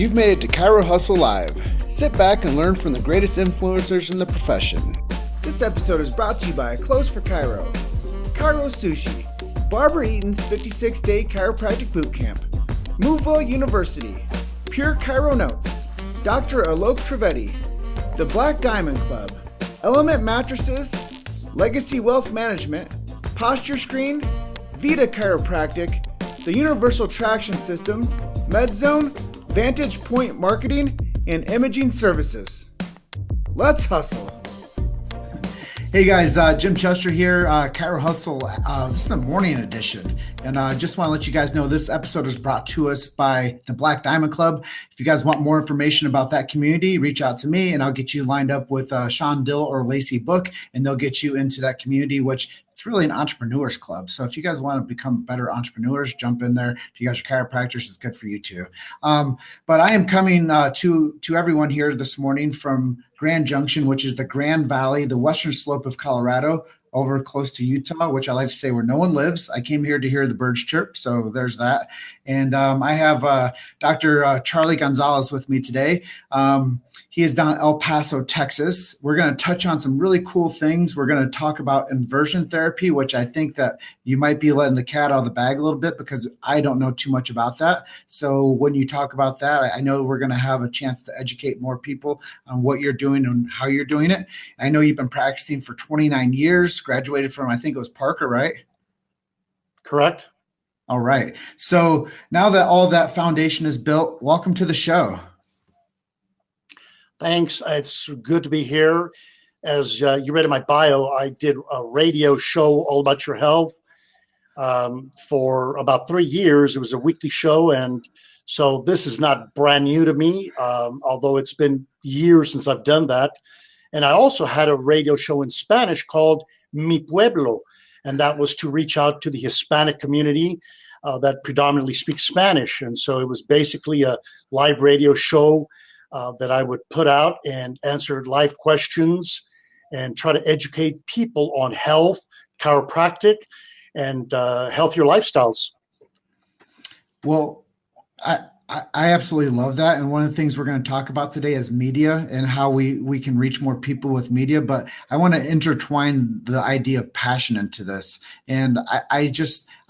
You've made it to Chiro Hustle Live. Sit back and learn from the greatest influencers in the profession. This episode is brought to you by Clothes for Chiro, Chiro Sushi, Barbara Eaton's 56-day chiropractic bootcamp, Moveville University, Pure Chiro Notes, Dr. Alok Trivedi, The Black Diamond Club, Element Mattresses, Legacy Wealth Management, Posture Screen, Vita Chiropractic, the Universal Traction System, MedZone, Vantage Point Marketing, and Imaging Services. Let's hustle. Hey guys, Jim Chester here, Chiro Hustle. This is a morning edition, and I just want to let you guys know this episode is brought to us by the Black Diamond Club. If you guys want more information about that community, reach out to me, and I'll get you lined up with Sean Dill or Lacey Book, and they'll get you into that community, which it's really an entrepreneurs club. So if you guys want to become better entrepreneurs, jump in there. If you guys are chiropractors, it's good for you too. But I am coming to everyone here this morning from Grand Junction, which is the Grand Valley, the western slope of Colorado, over close to Utah, which I like to say where no one lives. I came here to hear the birds chirp, so there's that. And I have Dr. Charlie Gonzalez with me today. He is down in El Paso, Texas. We're going to touch on some really cool things. We're going to talk about inversion therapy, which I think that you might be letting the cat out of the bag a little bit because I don't know too much about that. So when you talk about that, I know we're going to have a chance to educate more people on what you're doing and how you're doing it. I know you've been practicing for 29 years, graduated from, I think it was Parker, right? Correct. All right. So now that all that foundation is built, welcome to the show. Thanks. It's good to be here. As you read in my bio, I did a radio show all about your health for about 3 years. It was a weekly show. And so this is not brand new to me, although it's been years since I've done that. And I also had a radio show in Spanish called Mi Pueblo. And that was to reach out to the Hispanic community that predominantly speaks Spanish. And so it was basically a live radio show that I would put out and answer live questions and try to educate people on health, chiropractic, and healthier lifestyles. Well, I absolutely love that. And one of the things we're going to talk about today is media and how we can reach more people with media. But I want to intertwine the idea of passion into this. And I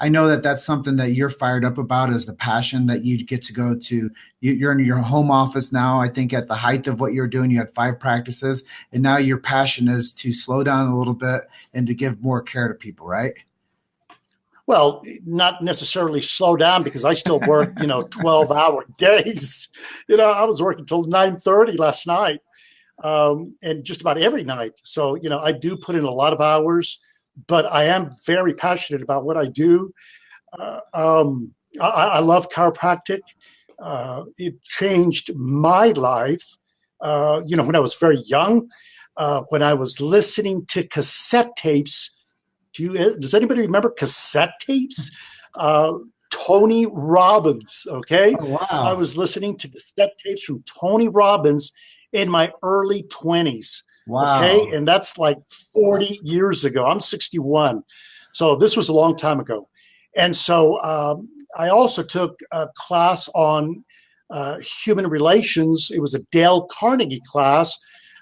know that that's something that you're fired up about, is the passion that you get to go to. You're in your home office now. I think at the height of what you're doing, you had 5 practices. And now your passion is to slow down a little bit and to give more care to people, right? Well, not necessarily slow down because I still work, 12-hour days. I was working till 9:30 last night and just about every night. So, I do put in a lot of hours, but I am very passionate about what I do. I love chiropractic. It changed my life. When I was very young, when I was listening to cassette tapes. Does anybody remember cassette tapes? Tony Robbins, okay? Oh, wow. I was listening to cassette tapes from Tony Robbins in my early 20s. Wow. Okay, and that's like 40 years ago. I'm 61. So this was a long time ago. And so I also took a class on human relations. It was a Dale Carnegie class,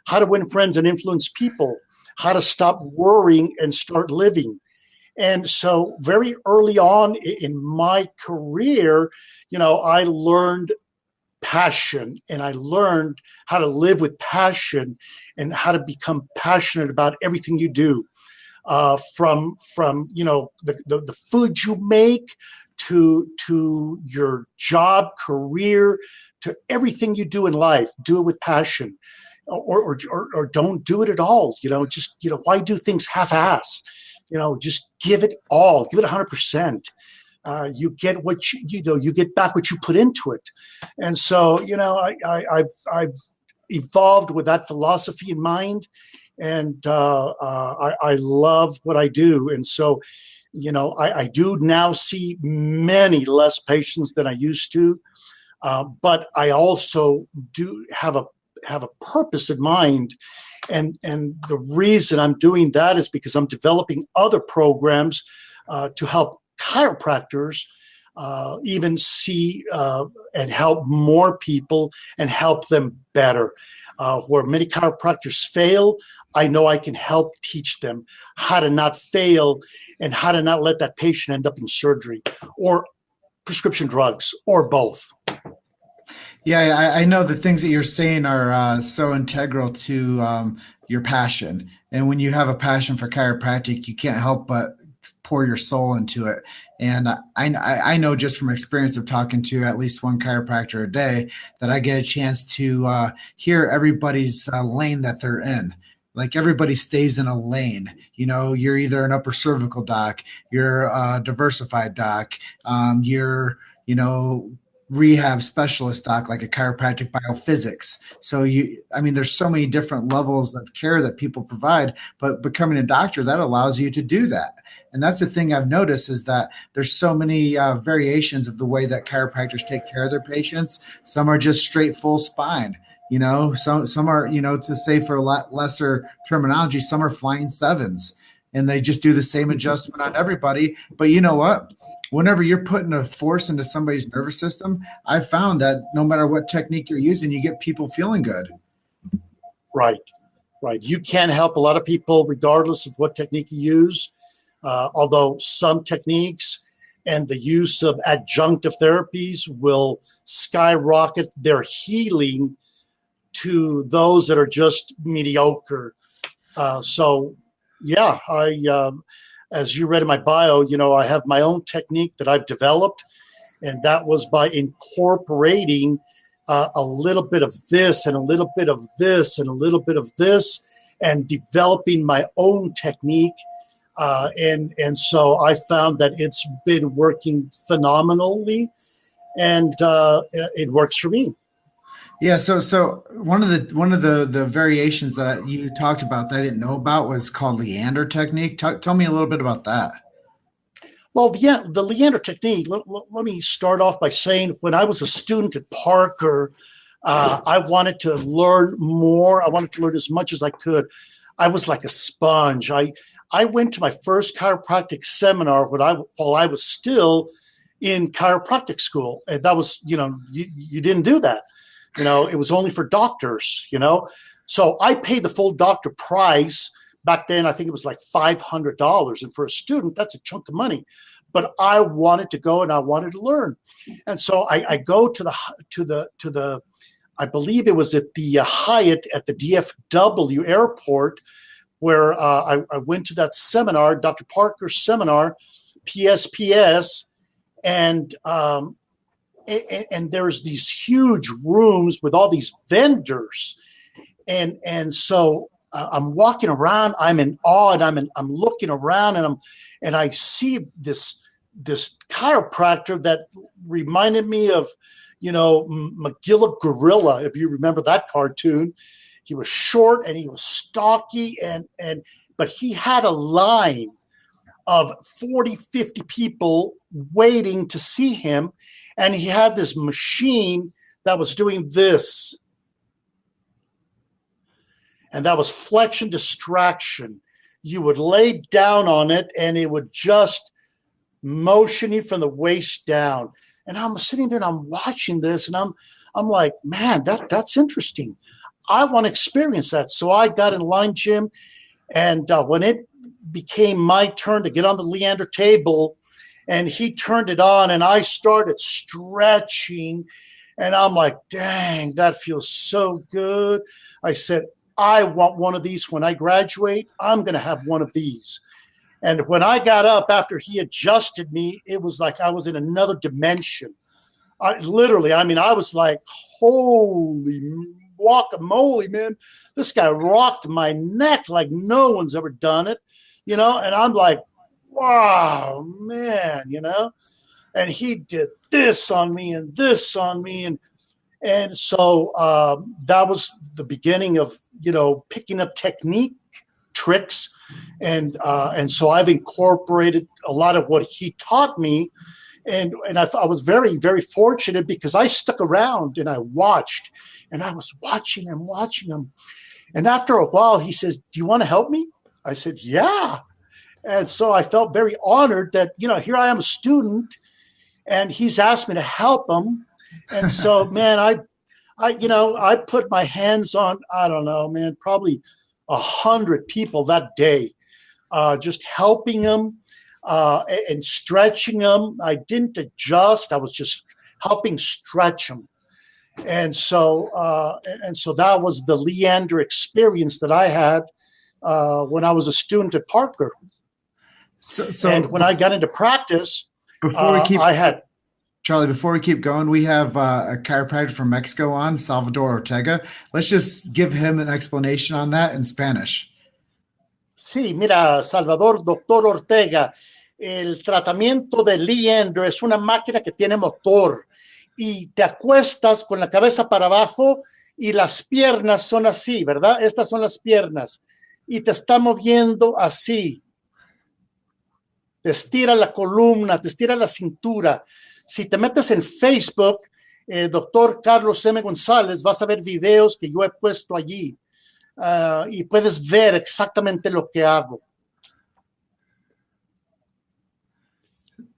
How to Win Friends and Influence People. How to stop worrying and start living. And so very early on in my career, I learned passion, and I learned how to live with passion and how to become passionate about everything you do, from the food you make to your job, career, to everything you do in life. Do it with passion. Or don't do it at all. Why do things half-ass? Just give it all. Give it 100%. You get what you get back what you put into it. And so, I've evolved with that philosophy in mind, and I love what I do. And so, I do now see many less patients than I used to, but I also do have a purpose in mind. And the reason I'm doing that is because I'm developing other programs to help chiropractors even see and help more people and help them better. Where many chiropractors fail, I know I can help teach them how to not fail and how to not let that patient end up in surgery or prescription drugs or both. Yeah, I know the things that you're saying are so integral to your passion. And when you have a passion for chiropractic, you can't help but pour your soul into it. And I know just from experience of talking to at least one chiropractor a day that I get a chance to hear everybody's lane that they're in. Like everybody stays in a lane. You know, you're either an upper cervical doc, you're a diversified doc, you're, you know, rehab specialist doc, like a chiropractic biophysics. So there's so many different levels of care that people provide, but becoming a doctor, that allows you to do that. And that's the thing I've noticed is that there's so many variations of the way that chiropractors take care of their patients. Some are just straight full spine. You know, some are, you know, to say for a lot lesser terminology, some are flying sevens and they just do the same adjustment on everybody. But you know what? Whenever you're putting a force into somebody's nervous system, I've found that no matter what technique you're using, you get people feeling good. Right. You can help a lot of people regardless of what technique you use. Although some techniques and the use of adjunctive therapies will skyrocket their healing to those that are just mediocre. As you read in my bio, you know, I have my own technique that I've developed, and that was by incorporating a little bit of this and a little bit of this and a little bit of this and developing my own technique. And so I found that it's been working phenomenally, and it works for me. Yeah, so one of the variations that you talked about that I didn't know about was called Leander Technique. Tell me a little bit about that. Well, the Leander Technique, let me start off by saying when I was a student at Parker, I wanted to learn more. I wanted to learn as much as I could. I was like a sponge. I went to my first chiropractic seminar while I was still in chiropractic school. And that was, you know, you didn't do that. You know, it was only for doctors, you know. So I paid the full doctor price. Back then, I think it was like $500. And for a student, that's a chunk of money. But I wanted to go and I wanted to learn. And so I go to the I believe it was at the Hyatt at the DFW airport where I went to that seminar, Dr. Parker's seminar, PSPS, and there's these huge rooms with all these vendors, and so I'm walking around. I'm in awe, and I'm looking around, and I see this chiropractor that reminded me of, you know, Magilla Gorilla, if you remember that cartoon. He was short and he was stocky, but he had a line of 40, 50 people waiting to see him. And he had this machine that was doing this. And that was flexion distraction. You would lay down on it and it would just motion you from the waist down. And I'm sitting there and I'm watching this and I'm like, man, that's interesting. I want to experience that. So I got in line, Jim. And when it became my turn to get on the Leander table, and he turned it on and I started stretching, and I'm like, dang, that feels so good. I said, I want one of these when I graduate. I'm going to have one of these. And when I got up after he adjusted me, it was like I was in another dimension. I was like, holy guacamole, man. This guy rocked my neck like no one's ever done it, you know? And I'm like, wow, man, you know? And he did this on me and this on me. And so that was the beginning of, you know, picking up technique tricks. And so I've incorporated a lot of what he taught me. And I was very, very fortunate because I stuck around and I watched, and I was watching him. And after a while, he says, do you want to help me? I said, yeah. And so I felt very honored that, you know, here I am, a student, and he's asked me to help him. And so, man, I put my hands on, I don't know, man, probably 100 people that day, just helping them and stretching them. I didn't adjust. I was just helping stretch them. And so that was the Leander experience that I had when I was a student at Parker. So and when I got into practice, Charlie, before we keep going, we have a chiropractor from Mexico on, Salvador Ortega. Let's just give him an explanation on that in Spanish. Sí, mira, Salvador, doctor Ortega, el tratamiento de Leander es una máquina que tiene motor y te acuestas con la cabeza para abajo y las piernas son así, ¿verdad? Estas son las piernas y te está moviendo así. Te estira la columna, te estira la cintura. Si te metes en Facebook, doctor Carlos M. González, vas a ver videos que yo he puesto allí y puedes ver exactamente lo que hago.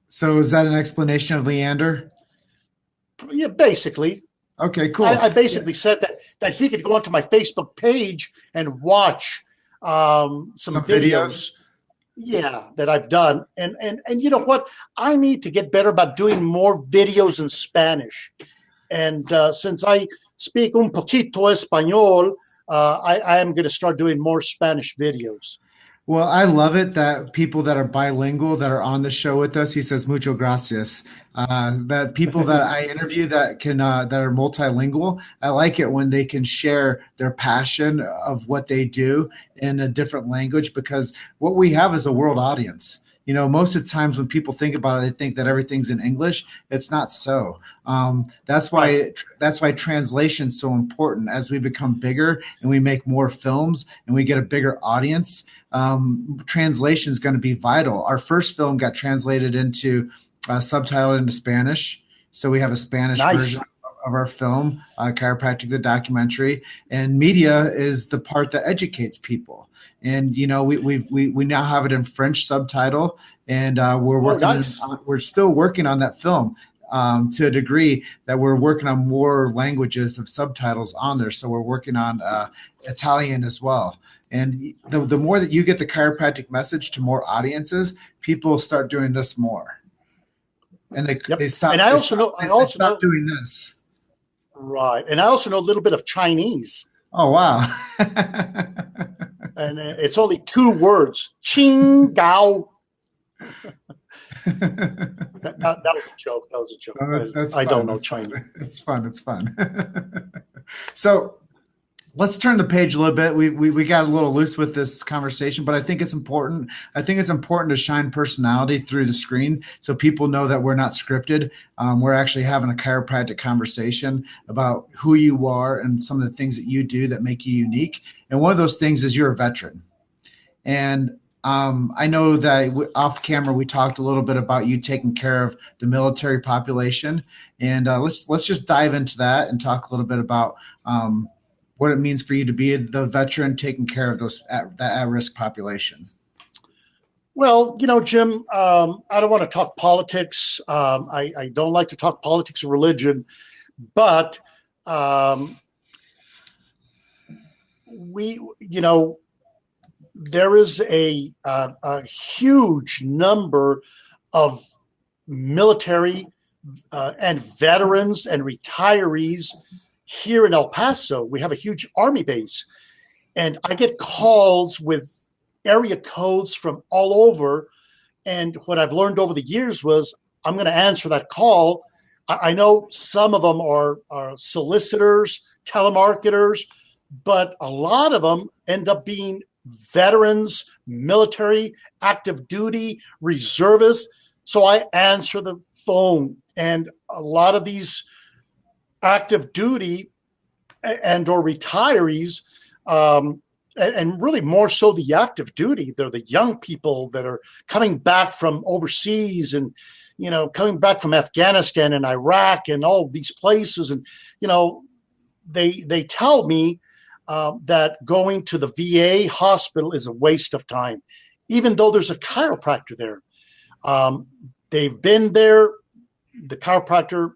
So is that an explanation of Leander? Yeah, basically. Okay, cool. I basically said that he could go onto my Facebook page and watch some videos. Yeah, that I've done. And you know what? I need to get better about doing more videos in Spanish. And since I speak un poquito español, I am going to start doing more Spanish videos. Well, I love it that people that are bilingual that are on the show with us, he says, mucho gracias. That people that I interview that can that are multilingual, I like it when they can share their passion of what they do in a different language, because what we have is a world audience. You know, most of the times when people think about it, they think that everything's in English. It's not so. That's why translation is so important. As we become bigger and we make more films and we get a bigger audience, translation is going to be vital. Our first film got translated into subtitled into Spanish, so we have a Spanish version of our film, Chiropractic the documentary, and media is the part that educates people. And you know, we now have it in French subtitle, and we're still working on that film to a degree that we're working on more languages of subtitles on there. So we're working on Italian as well. And the more that you get the chiropractic message to more audiences, people start doing this more, and they stop. And I also know doing this. Right, and I also know a little bit of Chinese. Oh wow! And it's only 2 words. Qing Gao. that was a joke. That was a joke. That's I don't know Chinese. It's fun. So let's turn the page a little bit. We got a little loose with this conversation, but I think it's important. I think it's important to shine personality through the screen so people know that we're not scripted. We're actually having a chiropractic conversation about who you are and some of the things that you do that make you unique. And one of those things is you're a veteran. And I know that off camera we talked a little bit about you taking care of the military population, and let's just dive into that and talk a little bit about what it means for you to be the veteran taking care of that at-risk population. Well, you know, Jim, I don't want to talk politics. I don't like to talk politics or religion, but there is a huge number of military and veterans and retirees here in El Paso. We have a huge Army base, and I get calls with area codes from all over. And what I've learned over the years was I'm going to answer that call. I know some of them are solicitors, telemarketers, but a lot of them end up being veterans, military, active duty, reservists. So I answer the phone, and a lot of these active duty and or retirees, and really more so the active duty, they're the young people that are coming back from overseas and, you know, coming back from Afghanistan and Iraq and all of these places. And, you know, they tell me that going to the VA hospital is a waste of time, even though there's a chiropractor there. They've been there the chiropractor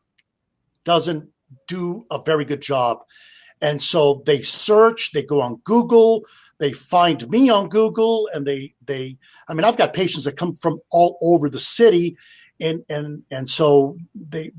doesn't do a very good job. And so they search, they go on Google, they find me on Google, and I've got patients that come from all over the city, and so they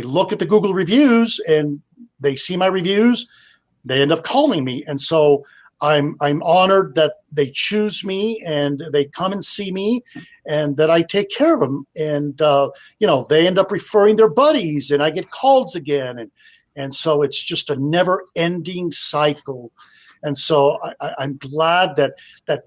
look at the Google reviews and they see my reviews, they end up calling me. And so I'm honored that they choose me and they come and see me and that I take care of them. And, they end up referring their buddies and I get calls again. And so it's just a never ending cycle. And so I'm glad that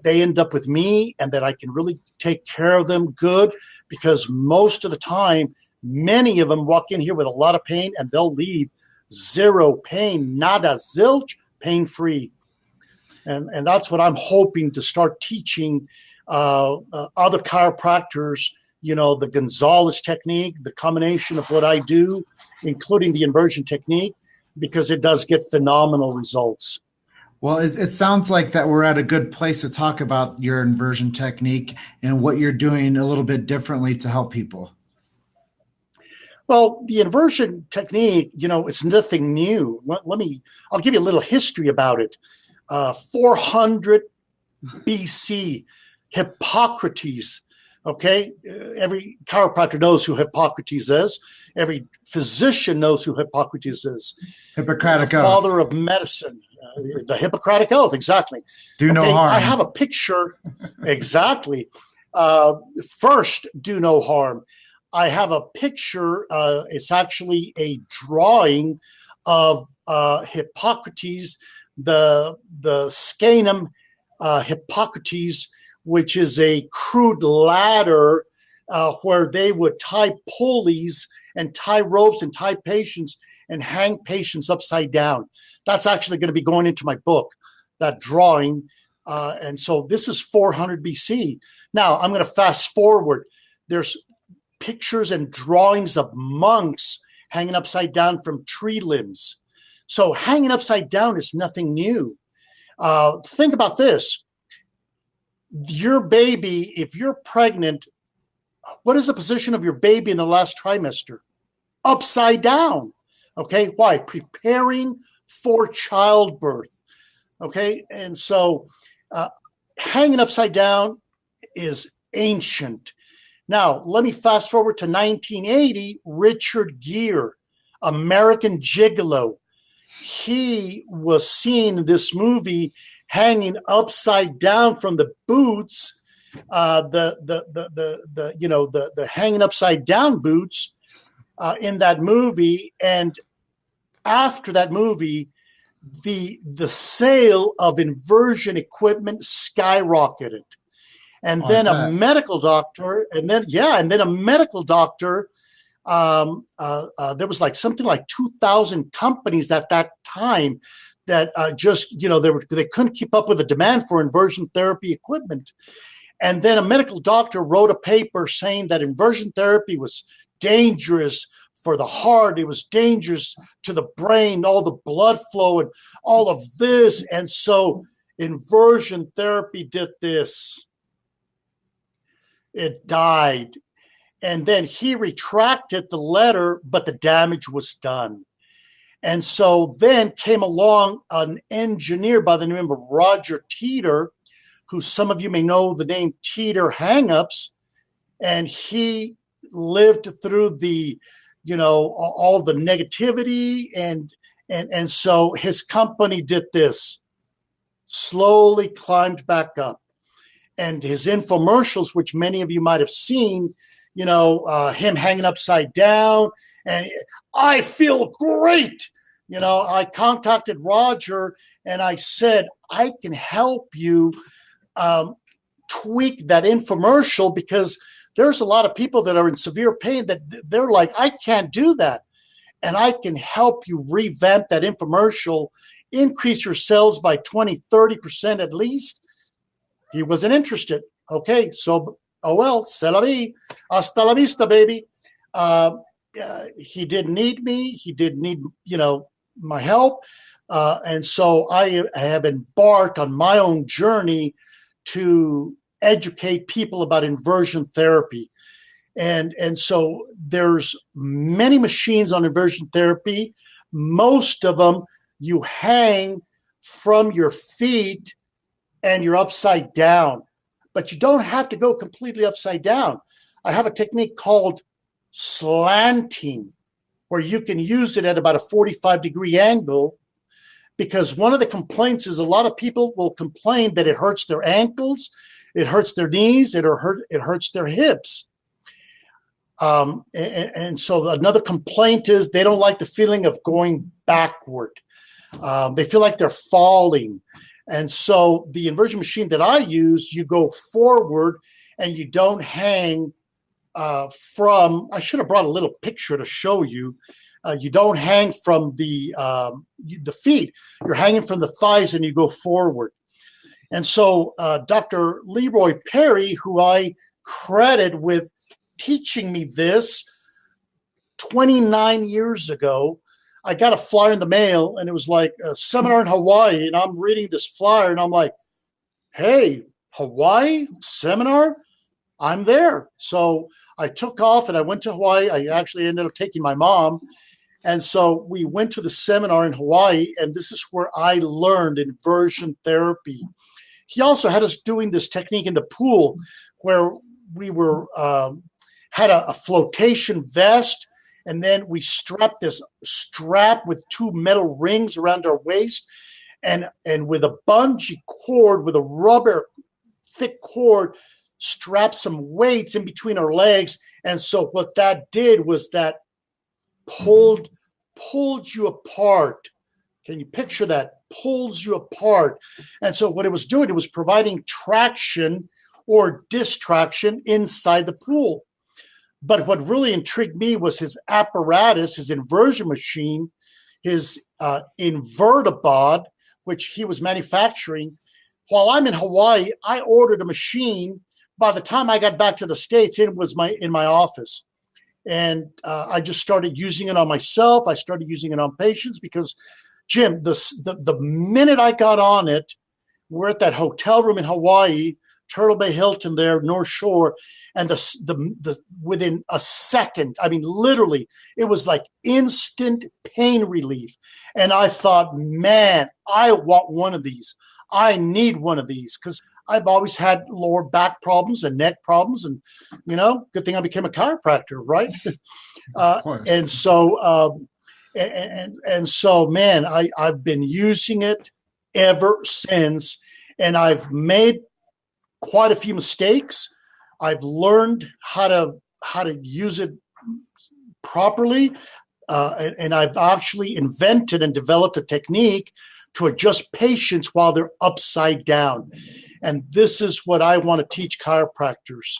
they end up with me and that I can really take care of them good, because most of the time, many of them walk in here with a lot of pain and they'll leave zero pain, nada, zilch, pain-free. And that's what I'm hoping to start teaching other chiropractors, the Gonzalez technique, the combination of what I do, including the inversion technique, because it does get phenomenal results. Well, it sounds like that we're at a good place to talk about your inversion technique and what you're doing a little bit differently to help people. Well, the inversion technique, it's nothing new. I'll give you a little history about it. 400 BC, Hippocrates. Okay, every chiropractor knows who Hippocrates is. Every physician knows who Hippocrates is. Hippocratic Oath. Father of medicine. The Hippocratic Oath, exactly. Do no harm. I have a picture. Exactly. First, do no harm. I have a picture. It's actually a drawing of Hippocrates, the Scanum Hippocrates, which is a crude ladder where they would tie pulleys and tie ropes and tie patients and hang patients upside down. That's actually going to be going into my book, that drawing. And so this is 400 BC. Now I'm going to fast forward. There's pictures and drawings of monks hanging upside down from tree limbs. So hanging upside down is nothing new. Think about this. Your baby, if you're pregnant, what is the position of your baby in the last trimester? Upside down. Okay. Why? Preparing for childbirth. Okay. And so hanging upside down is ancient. Now, let me fast forward to 1980, Richard Gere, American Gigolo. He was seen in this movie hanging upside down from the boots, the hanging upside down boots in that movie. And after that movie, the sale of inversion equipment skyrocketed. And then a medical doctor, there was like something like 2,000 companies at that time that they couldn't keep up with the demand for inversion therapy equipment. And then a medical doctor wrote a paper saying that inversion therapy was dangerous for the heart. It was dangerous to the brain, all the blood flow and all of this. And so inversion therapy did this. It died. And then he retracted the letter, but the damage was done. And so then came along an engineer by the name of Roger Teeter, who some of you may know the name Teeter Hangups. And he lived through the, all the negativity. And so his company did this, slowly climbed back up. And his infomercials, which many of you might have seen, him hanging upside down, and I feel great. I contacted Roger and I said, I can help you tweak that infomercial, because there's a lot of people that are in severe pain that they're like, I can't do that. And I can help you revamp that infomercial, increase your sales by 20, 30% at least. He wasn't interested. Okay, so, c'est la vie. Hasta la vista, baby. He didn't need me. He didn't need, my help. And so I have embarked on my own journey to educate people about inversion therapy. And so there's many machines on inversion therapy. Most of them you hang from your feet and you're upside down, but you don't have to go completely upside down. I have a technique called slanting, where you can use it at about a 45-degree angle, because one of the complaints is a lot of people will complain that it hurts their ankles, it hurts their knees, it hurts their hips. And so another complaint is they don't like the feeling of going backward. They feel like they're falling. And so the inversion machine that I use, you go forward and you don't hang from, I should have brought a little picture to show you. You don't hang from the feet. You're hanging from the thighs and you go forward. And so Dr. Leroy Perry, who I credit with teaching me this 29 years ago, I got a flyer in the mail and it was like a seminar in Hawaii. And I'm reading this flyer and I'm like, hey, Hawaii seminar? I'm there. So I took off and I went to Hawaii. I actually ended up taking my mom. And so we went to the seminar in Hawaii, and this is where I learned inversion therapy. He also had us doing this technique in the pool where we were had a flotation vest, and then we strapped this strap with two metal rings around our waist, and with a bungee cord, with a rubber thick cord, strapped some weights in between our legs. And so what that did was that pulled you apart. Can you picture that? Pulls you apart. And so what it was doing, it was providing traction or distraction inside the pool. But what really intrigued me was his apparatus, his inversion machine, his invertibod, which he was manufacturing. While I'm in Hawaii, I ordered a machine. By the time I got back to the States, it was in my office. And I just started using it on myself. I started using it on patients because, Jim, the minute I got on it, we're at that hotel room in Hawaii, Turtle Bay Hilton there, North Shore, and the within a second, I mean, literally, it was like instant pain relief. And I thought, man, I want one of these. I need one of these because I've always had lower back problems and neck problems, and good thing I became a chiropractor, right? And so, and so, man, I've been using it ever since, and I've made quite a few mistakes. I've learned how to use it properly, and I've actually invented and developed a technique to adjust patients while they're upside down. And this is what I want to teach chiropractors.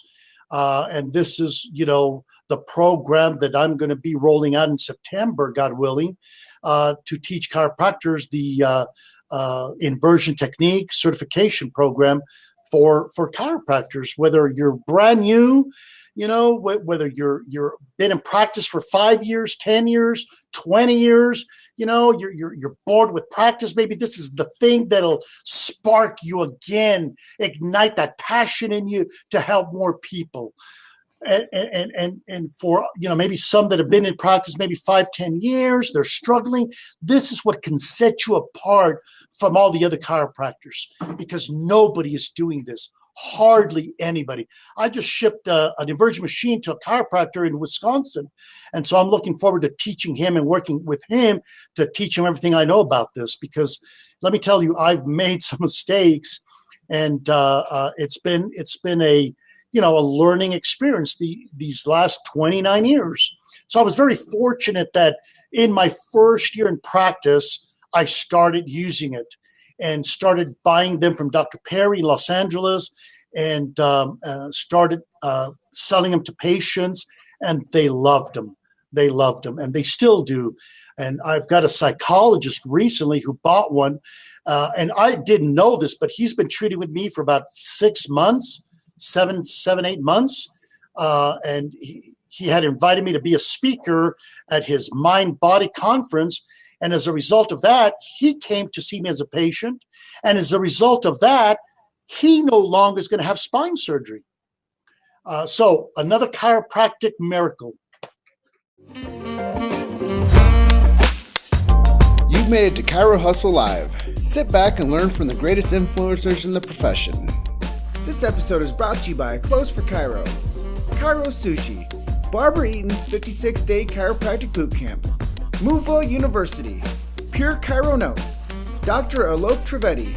And this is, the program that I'm going to be rolling out in September, God willing, to teach chiropractors the inversion technique certification program for chiropractors, whether you're brand new, whether you're been in practice for 5 years, 10 years, 20 years, you're bored with practice. Maybe this is the thing that'll spark you again, ignite that passion in you to help more people. And for, maybe some that have been in practice maybe 5-10 years, they're struggling. This is what can set you apart from all the other chiropractors, because nobody is doing this. Hardly anybody. I just shipped an inversion machine to a chiropractor in Wisconsin. And so I'm looking forward to teaching him and working with him to teach him everything I know about this, because let me tell you, I've made some mistakes, and it's been a learning experience these last 29 years. So I was very fortunate that in my first year in practice, I started using it and started buying them from Dr. Perry in Los Angeles, and started selling them to patients, and they loved them. They loved them, and they still do. And I've got a psychologist recently who bought one, and I didn't know this, but he's been treating with me for about 6 months, 8 months. And he had invited me to be a speaker at his Mind Body conference. And as a result of that, he came to see me as a patient. And as a result of that, he no longer is going to have spine surgery. So another chiropractic miracle. You've made it to Chiro Hustle Live. Sit back and learn from the greatest influencers in the profession. This episode is brought to you by Clothes for Chiro, Chiro Sushi, Barbara Eaton's 56-day chiropractic bootcamp, Moveville University, Pure Chiro Notes, Dr. Alok Trivedi,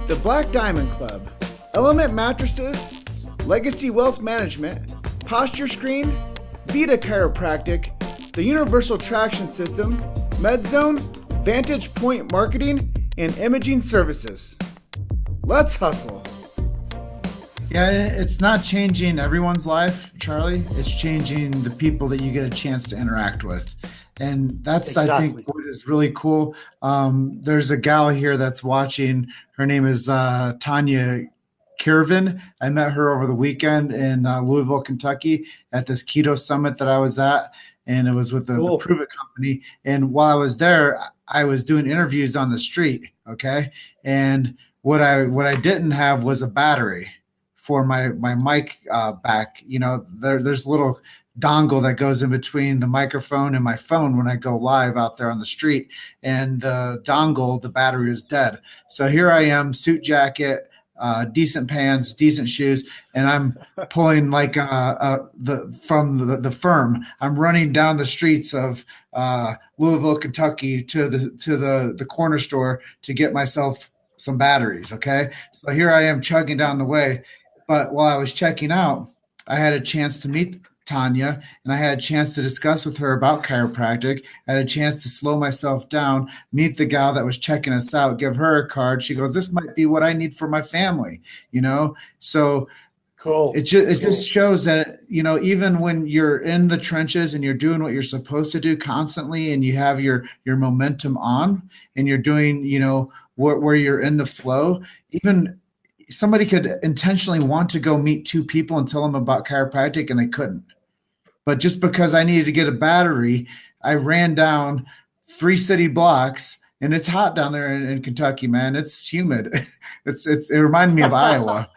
the Black Diamond Club, Element Mattresses, Legacy Wealth Management, Posture Screen, Vita Chiropractic, the Universal Traction System, MedZone, Vantage Point Marketing, and Imaging Services. Let's hustle. Yeah, it's not changing everyone's life, Charlie. It's changing the people that you get a chance to interact with. And that's, exactly, I think, what is really cool. There's a gal here that's watching. Her name is Tonya. Curvin. I met her over the weekend in Louisville, Kentucky at this keto summit that I was at, and it was with the Prove It company. And while I was there, I was doing interviews on the street. Okay. And what I didn't have was a battery for my mic back. You know, there's a little dongle that goes in between the microphone and my phone when I go live out there on the street, and the dongle, the battery is dead. So here I am, suit jacket, decent pants, decent shoes, and I'm pulling like from the firm. I'm running down the streets of Louisville, Kentucky to the corner store to get myself some batteries. Okay, so here I am chugging down the way. But while I was checking out, I had a chance to meet Tonya, and I had a chance to discuss with her about chiropractic. I had a chance to slow myself down, meet the gal that was checking us out, give her a card. She goes, "This might be what I need for my family," you know? So cool. It just shows that, you know, even when you're in the trenches and you're doing what you're supposed to do constantly, and you have your momentum on, and you're doing, you know, where you're in the flow, even somebody could intentionally want to go meet two people and tell them about chiropractic, and they couldn't. But just because I needed to get a battery, I ran down 3 city blocks, and it's hot down there in Kentucky, man. It's humid. It reminded me of Iowa.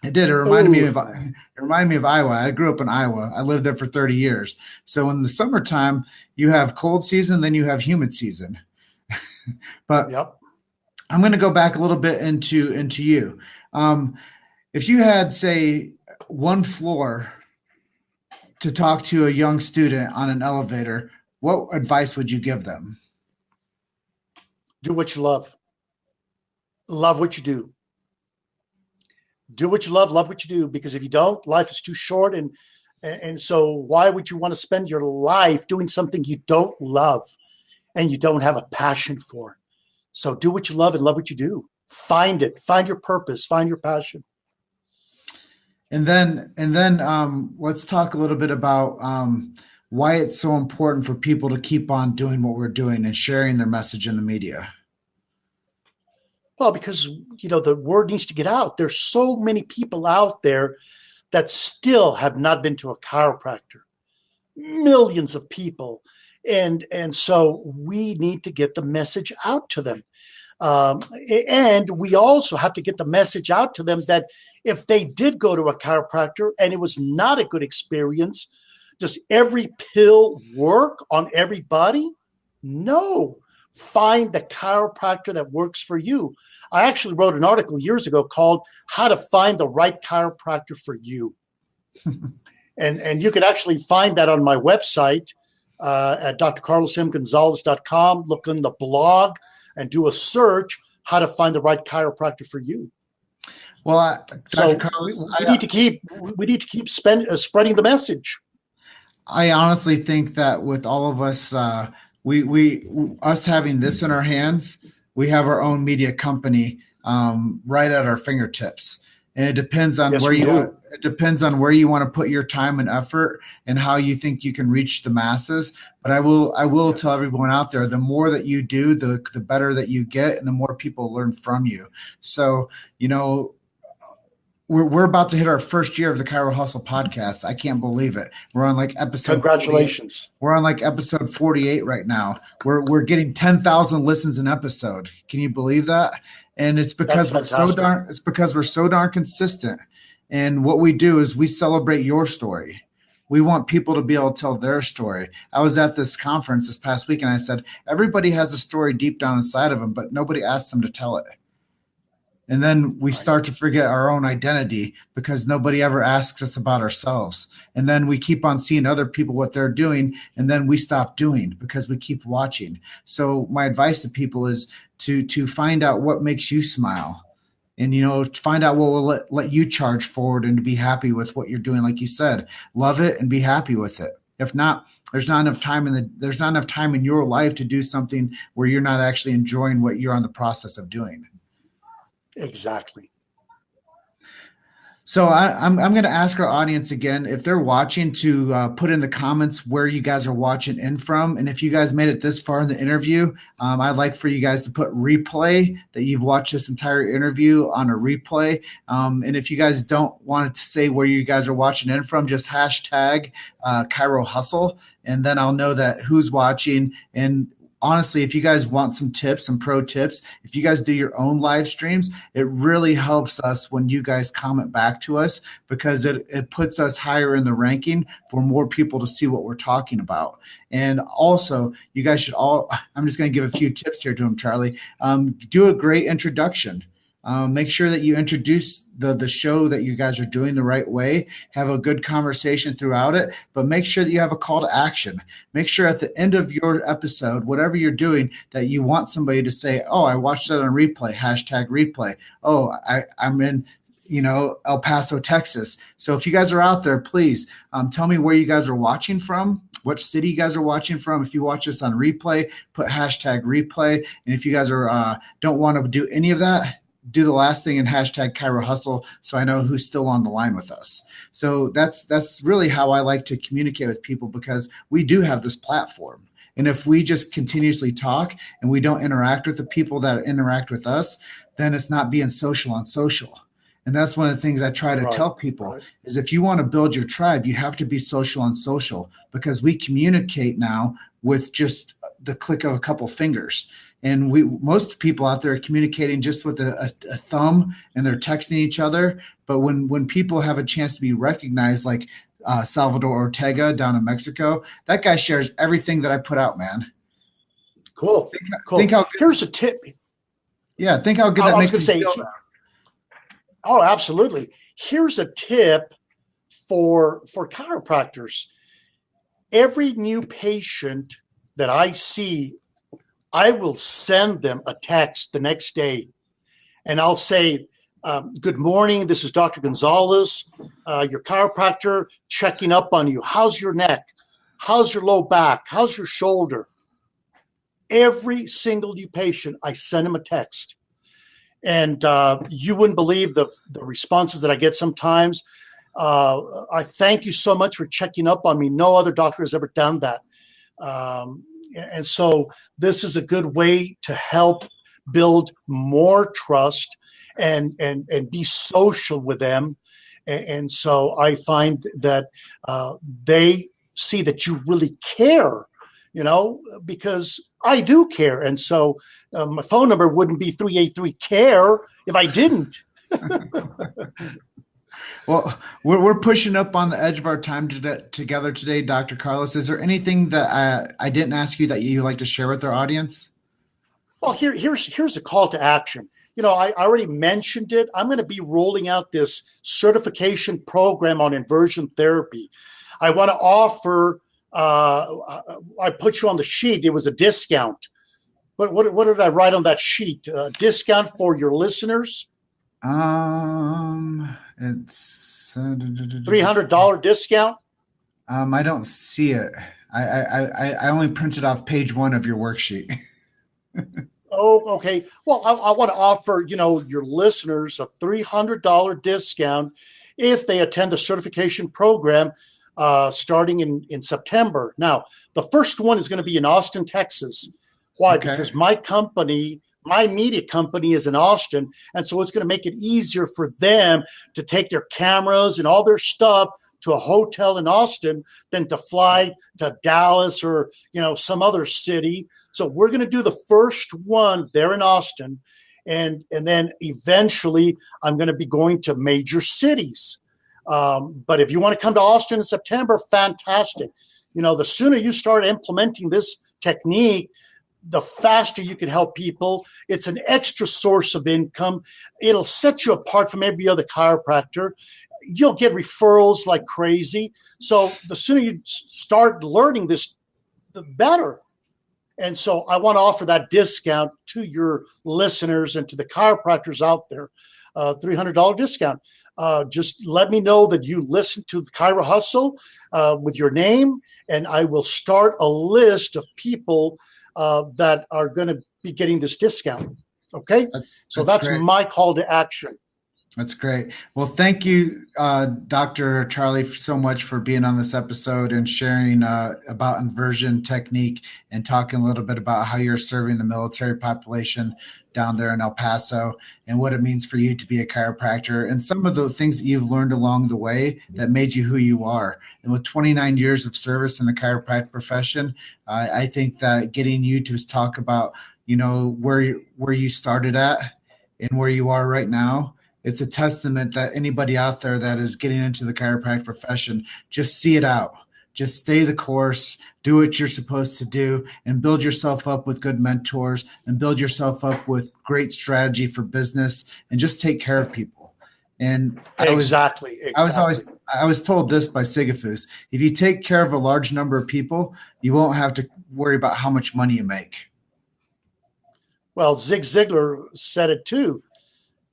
It did. It reminded me of Iowa. I grew up in Iowa. I lived there for 30 years. So in the summertime, you have cold season, then you have humid season. But yep. I'm going to go back a little bit into you. If you had, say, one floor to talk to a young student on an elevator, what advice would you give them? Do what you love. Love what you do. Do what you love what you do, because if you don't, life is too short. And so why would you want to spend your life doing something you don't love and you don't have a passion for? So do what you love and love what you do. Find it. Find your purpose. Find your passion. And then let's talk a little bit about why it's so important for people to keep on doing what we're doing and sharing their message in the media. Well, because, you know, the word needs to get out. There's so many people out there that still have not been to a chiropractor. Millions of people. And so we need to get the message out to them. And we also have to get the message out to them that if they did go to a chiropractor and it was not a good experience, does every pill work on everybody? No. Find the chiropractor that works for you. I actually wrote an article years ago called How to Find the Right Chiropractor for You. and you can actually find that on my website. At drcarlosmgonzalez.com, look in the blog and do a search, how to find the right chiropractor for you. Well, so we need to keep spreading the message. I honestly think that with all of us, us having this in our hands, we have our own media company right at our fingertips. And it depends on it depends on where you want to put your time and effort and how you think you can reach the masses. But I will tell everyone out there, the more that you do, the better that you get, and the more people learn from you. So, you know, we're about to hit our first year of the Chiro Hustle podcast. I can't believe it. We're on like episode. Congratulations. 48. We're on like episode 48 right now. We're getting 10,000 listens an episode. Can you believe that? And it's because we're so darn consistent. And what we do is we celebrate your story. We want people to be able to tell their story. I was at this conference this past week and I said, everybody has a story deep down inside of them, but nobody asks them to tell it. And then we start to forget our own identity because nobody ever asks us about ourselves. And then we keep on seeing other people, what they're doing. And then we stop doing because we keep watching. So my advice to people is to find out what makes you smile. And, find out what will let you charge forward and to be happy with what you're doing. Like you said, love it and be happy with it. If not, there's not enough time in your life to do something where you're not actually enjoying what you're on the process of doing. Exactly. So I'm going to ask our audience again, if they're watching, to put in the comments where you guys are watching in from. And if you guys made it this far in the interview, I'd like for you guys to put replay, that you've watched this entire interview on a replay. And if you guys don't want to say where you guys are watching in from, just hashtag Chiro Hustle. And then I'll know that who's watching. And honestly, if you guys want some tips, some pro tips, if you guys do your own live streams, it really helps us when you guys comment back to us, because it puts us higher in the ranking for more people to see what we're talking about. And also, you guys should I'm just going to give a few tips here to him, Charlie. Do a great introduction. Make sure that you introduce the show that you guys are doing the right way. Have a good conversation throughout it, but make sure that you have a call to action. Make sure at the end of your episode, whatever you're doing, that you want somebody to say, oh, I watched that on replay, hashtag replay. Oh, I'm in El Paso, Texas. So if you guys are out there, please tell me where you guys are watching from, what city you guys are watching from. If you watch this on replay, put hashtag replay. And if you guys don't want to do any of that, do the last thing and hashtag Chiro Hustle, so I know who's still on the line with us. So that's really how I like to communicate with people, because we do have this platform. And if we just continuously talk and we don't interact with the people that interact with us, then it's not being social on social. And that's one of the things I try to tell people is, if you want to build your tribe, you have to be social on social, because we communicate now with just the click of a couple fingers. And most people out there are communicating just with a thumb, and they're texting each other. But when people have a chance to be recognized, like Salvador Ortega down in Mexico, that guy shares everything that I put out, man. Cool. Here's a tip. Yeah, think how good that makes me feel. Oh, absolutely. Here's a tip for chiropractors. Every new patient that I see, I will send them a text the next day, and I'll say, good morning, this is Dr. Gonzalez, your chiropractor, checking up on you. How's your neck? How's your low back? How's your shoulder? Every single new patient, I send them a text. And you wouldn't believe the responses that I get sometimes. I thank you so much for checking up on me. No other doctor has ever done that. And so this is a good way to help build more trust and be social with them. And so I find that they see that you really care, because I do care. And so my phone number wouldn't be 383-CARE if I didn't. Well, we're pushing up on the edge of our time together today, Dr. Carlos. Is there anything that I didn't ask you that you'd like to share with our audience? Well, here's a call to action. I already mentioned it. I'm going to be rolling out this certification program on inversion therapy. I want to offer, I put you on the sheet. It was a discount. But what did I write on that sheet? Discount for your listeners? It's $300 discount. I don't see it. I only printed off page 1 of your worksheet. Oh, okay. Well, I want to offer, your listeners a $300 discount if they attend the certification program starting in September. Now, the first one is going to be in Austin, Texas. Why? Okay. Because my media company is in Austin, and so it's going to make it easier for them to take their cameras and all their stuff to a hotel in Austin than to fly to Dallas or, some other city. So we're going to do the first one there in Austin, and then eventually I'm going to be going to major cities. But if you want to come to Austin in September, fantastic. The sooner you start implementing this technique, the faster you can help people. It's an extra source of income. It'll set you apart from every other chiropractor. You'll get referrals like crazy. So the sooner you start learning this, the better. And so I want to offer that discount to your listeners and to the chiropractors out there, $300 discount. Just let me know that you listen to the Chiro Hustle with your name, and I will start a list of people that are going to be getting this discount. Okay? So that's my call to action. That's great. Well, thank you, Dr. Charlie, so much for being on this episode and sharing about inversion technique and talking a little bit about how you're serving the military population down there in El Paso and what it means for you to be a chiropractor and some of the things that you've learned along the way that made you who you are. And with 29 years of service in the chiropractic profession, I think that getting you to talk about, where you started at and where you are right now, it's a testament that anybody out there that is getting into the chiropractic profession, just see it out. Just stay the course, do what you're supposed to do, and build yourself up with good mentors and build yourself up with great strategy for business and just take care of people. And I was told this by Sigafus: if you take care of a large number of people, you won't have to worry about how much money you make. Well, Zig Ziglar said it too.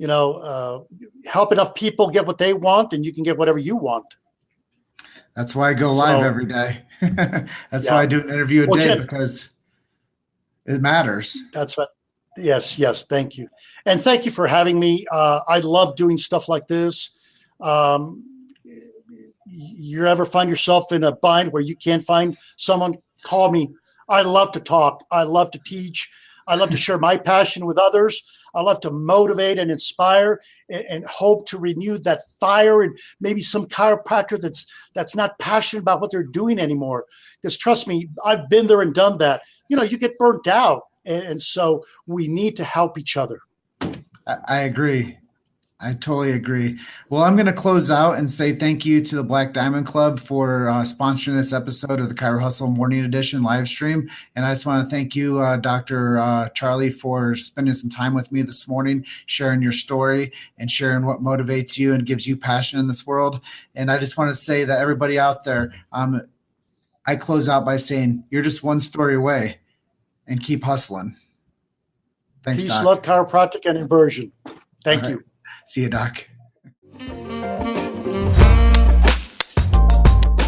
Help enough people get what they want, and you can get whatever you want. That's why I go live every day. That's why I do an interview a day, Jim, because it matters. That's what. Yes. Thank you. And thank you for having me. I love doing stuff like this. You ever find yourself in a bind where you can't find someone, call me. I love to talk. I love to teach. I love to share my passion with others. I love to motivate and inspire and hope to renew that fire and maybe some chiropractor that's not passionate about what they're doing anymore. Because trust me, I've been there and done that. You get burnt out. And so we need to help each other. I agree. I totally agree. Well, I'm going to close out and say thank you to the Black Diamond Club for sponsoring this episode of the Chiro Hustle Morning Edition live stream. And I just want to thank you, Dr. Charlie, for spending some time with me this morning, sharing your story and sharing what motivates you and gives you passion in this world. And I just want to say that everybody out there, I close out by saying you're just one story away, and keep hustling. Thanks, Peace, Doc. love, chiropractic, and inversion. Thank you. See you, Doc.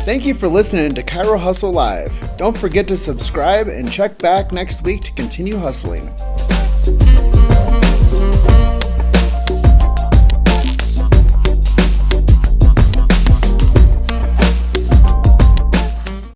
Thank you for listening to Chiro Hustle Live. Don't forget to subscribe and check back next week to continue hustling.